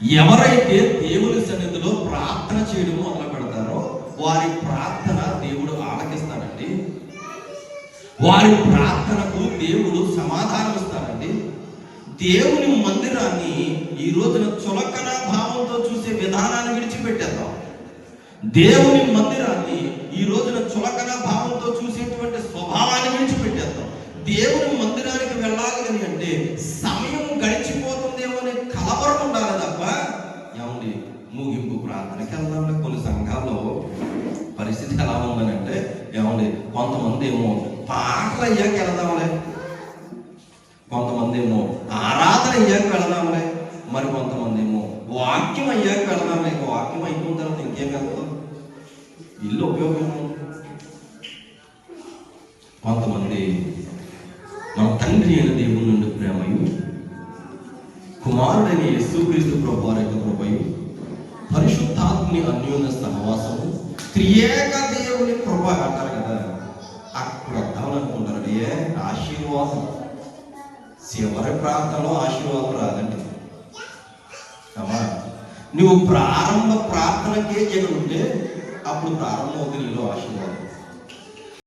ఎవరైతే దేవుని సన్నిధిలో ప్రార్థన చేయడం మొదలు పెడతారో వారి ప్రార్థన దేవుడు ఆలకిస్తాడండి. వారి ప్రార్థనకు దేవుడు సమాధానం ఇస్తాడండి. దేవుని మందిరాన్ని ఈ రోజున చులకన భావంతో చూసే విధానాన్ని విడిచిపెట్టేద్దాం. దేవుని మందిరాన్ని ఈ రోజున చులకన భావంతో చూసేటువంటి స్వభావాన్ని విడిచిపెట్టేద్దాం. దేవుని మందిరానికి వెళ్ళాలి అని అంటే సమయం గడిచిపోతుందేమో అనే కలవరం ఉండాలి తప్ప ఏమండి ముగింపు ప్రార్థనకి వెళ్దాంలే. కొన్ని సంఘాల్లో పరిస్థితి ఎలా ఉందని అంటే ఏమండి కొంతమంది ఏమో పాటలు అయ్యాక వెళదాంలే, కొంతమంది ఏమో ఆరాధన అయ్యాక వెళదాంలే, మరి కొంతమంది ఏమో వాక్యం అయ్యాక వెళదాంలే. వాక్యం అయిపోయిన తర్వాత ఇంకేం వెళ్తాం, ఇల్లు ఉపయోగం. కొంతమంది మన తండ్రి అయిన దేవుని నుండి ప్రేమయు కుమారుడైన యేసుక్రీస్తు ప్రభు వారి యొక్క కృపయు పరిశుద్ధాత్మని అన్యోన్య సహవాసము త్రియేక దేవుని కృప అంటారు కదా, అక్కడ వద్దామనుకుంటారు. ఆశీర్వాదం చివరి ప్రార్థనలో ఆశీర్వాదం రాదండి. అమ్మా నువ్వు ప్రారంభ ప్రార్థనకే ఇక్కడ ఉంటే అప్పుడు ప్రారంభం అవుతుంది నీలో ఆశీర్వాదం.